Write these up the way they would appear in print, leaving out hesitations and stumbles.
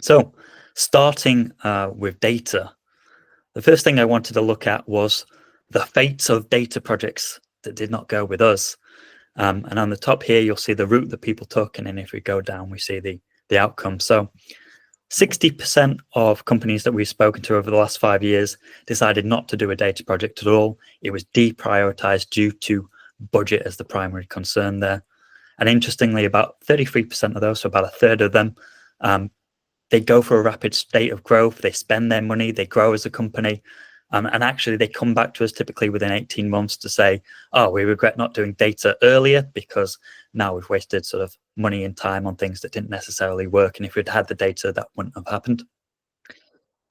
So starting with data, the first thing I wanted to look at was the fates of data projects that did not go with us. And on the top here, you'll see the route that people took. And then if we go down, we see the outcome. So 60% of companies that we've spoken to over the last 5 years decided not to do a data project at all. It was deprioritized due to budget as the primary concern there. And interestingly, about 33% of those, so about a third of them, they go for a rapid state of growth. They spend their money, they grow as a company. And actually, they come back to us typically within 18 months to say, oh, we regret not doing data earlier because now we've wasted sort of money and time on things that didn't necessarily work. And if we'd had the data, that wouldn't have happened.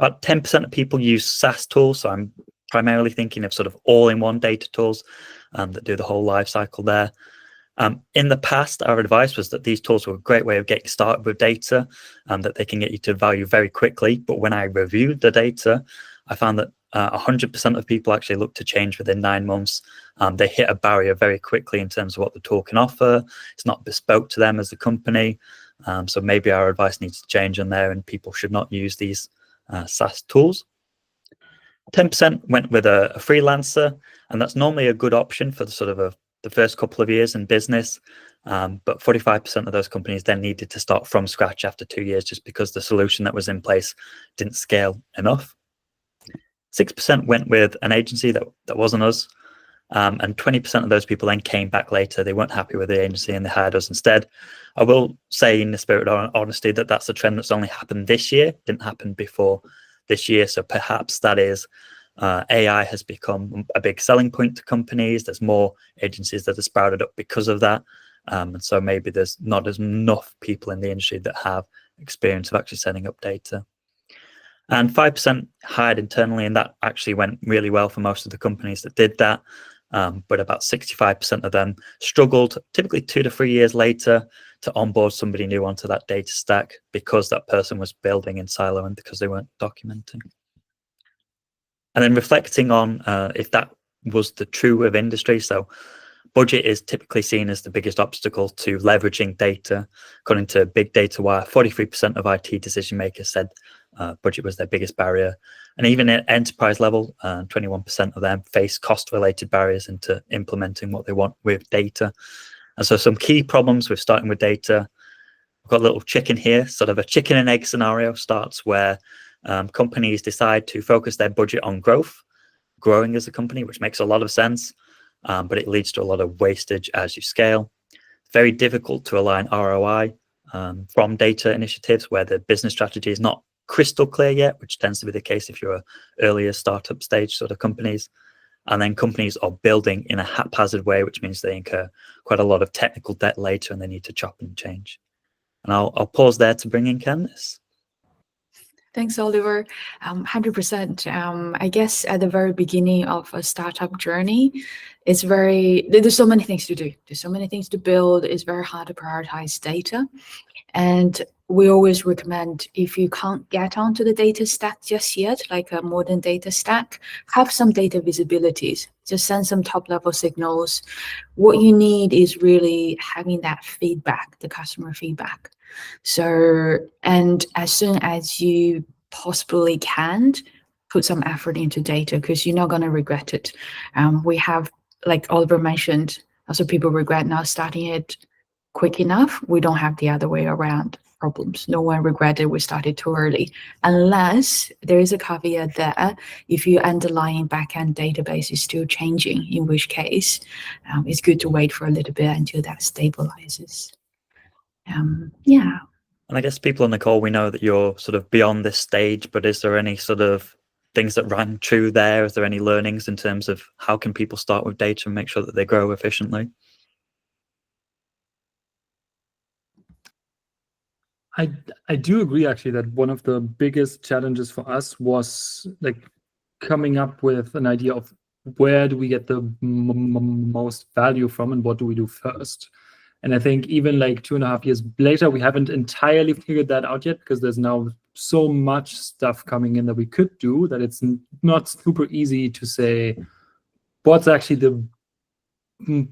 About 10% of people use SaaS tools. So I'm primarily thinking of sort of all-in-one data tools that do the whole life cycle there. In the past, our advice was that these tools were a great way of getting started with data, that they can get you to value very quickly. But when I reviewed the data, I found that 100% of people actually look to change within 9 months. They hit a barrier very quickly in terms of what the tool can offer. It's not bespoke to them as a company. So maybe our advice needs to change on there, and people should not use these SaaS tools. 10% went with a freelancer, and that's normally a good option for the sort of the first couple of years in business. But 45% of those companies then needed to start from scratch after 2 years just because the solution that was in place didn't scale enough. 6% went with an agency that wasn't us. And 20% of those people then came back later. They weren't happy with the agency and they hired us instead. I will say in the spirit of honesty that that's a trend that's only happened this year, didn't happen before this year. So perhaps that is AI has become a big selling point to companies. There's more agencies that are sprouted up because of that. And so maybe there's not as enough people in the industry that have experience of actually setting up data. And 5% hired internally, and that actually went really well for most of the companies that did that. But about 65% of them struggled, typically 2 to 3 years later, to onboard somebody new onto that data stack because that person was building in silo and because they weren't documenting. And then reflecting on if that was the true of industry. So budget is typically seen as the biggest obstacle to leveraging data. According to Big Data Wire, 43% of IT decision makers said budget was their biggest barrier. And even at enterprise level, 21% of them face cost-related barriers into implementing what they want with data. And so some key problems with starting with data. We've got a little chicken here, sort of a chicken and egg scenario starts where companies decide to focus their budget on growing as a company, which makes a lot of sense, but it leads to a lot of wastage as you scale. Very difficult to align ROI from data initiatives where the business strategy is not crystal clear yet, which tends to be the case if you're earlier startup stage sort of companies. And then companies are building in a haphazard way, which means they incur quite a lot of technical debt later and they need to chop and change. And I'll pause there to bring in Candice. Thanks, Oliver. 100%. I guess at the very beginning of a startup journey, there's so many things to do. There's so many things to build. It's very hard to prioritize data. And we always recommend, if you can't get onto the data stack just yet, like a modern data stack, have some data visibilities. Just send some top-level signals. What you need is really having that feedback, the customer feedback. So, and as soon as you possibly can, put some effort into data because you're not going to regret it. We have, like Oliver mentioned, also people regret not starting it quick enough. We don't have the other way around problems. No one regretted we started too early, unless there is a caveat there. If your underlying backend database is still changing, in which case it's good to wait for a little bit until that stabilizes. Yeah. And I guess people on the call, we know that you're sort of beyond this stage, but is there any sort of things that rang true there? Is there any learnings in terms of how can people start with data and make sure that they grow efficiently? I do agree actually that one of the biggest challenges for us was like coming up with an idea of where do we get the most value from and what do we do first. And I think even like 2.5 years later, we haven't entirely figured that out yet because there's now so much stuff coming in that we could do that it's not super easy to say what's actually the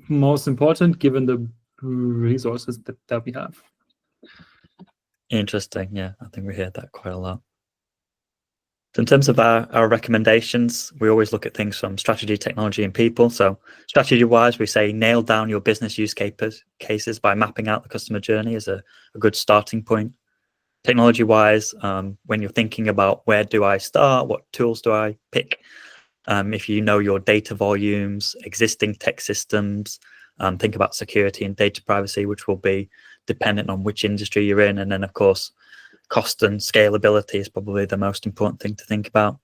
most important given the resources that we have. Interesting. Yeah, I think we hear that quite a lot. So in terms of our recommendations, we always look at things from strategy, technology, and people. So strategy-wise, we say nail down your business use cases by mapping out the customer journey as a good starting point. Technology-wise, when you're thinking about where do I start, what tools do I pick, if you know your data volumes, existing tech systems, think about security and data privacy, which will be dependent on which industry you're in. And then, of course, cost and scalability is probably the most important thing to think about.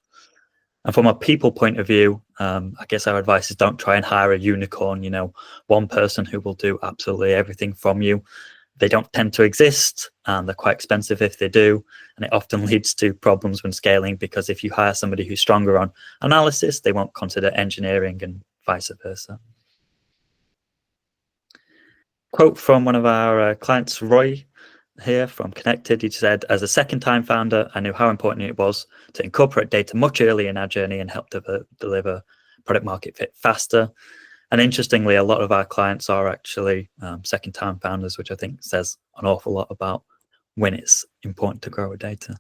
And from a people point of view, I guess our advice is don't try and hire a unicorn, one person who will do absolutely everything from you. They don't tend to exist, and they're quite expensive if they do. And it often leads to problems when scaling, because if you hire somebody who's stronger on analysis, they won't consider engineering, and vice versa. Quote from one of our clients, Roy, here from Connected. He said, as a second-time founder, I knew how important it was to incorporate data much earlier in our journey and help deliver product market fit faster. And interestingly, a lot of our clients are actually second-time founders, which I think says an awful lot about when it's important to grow with data.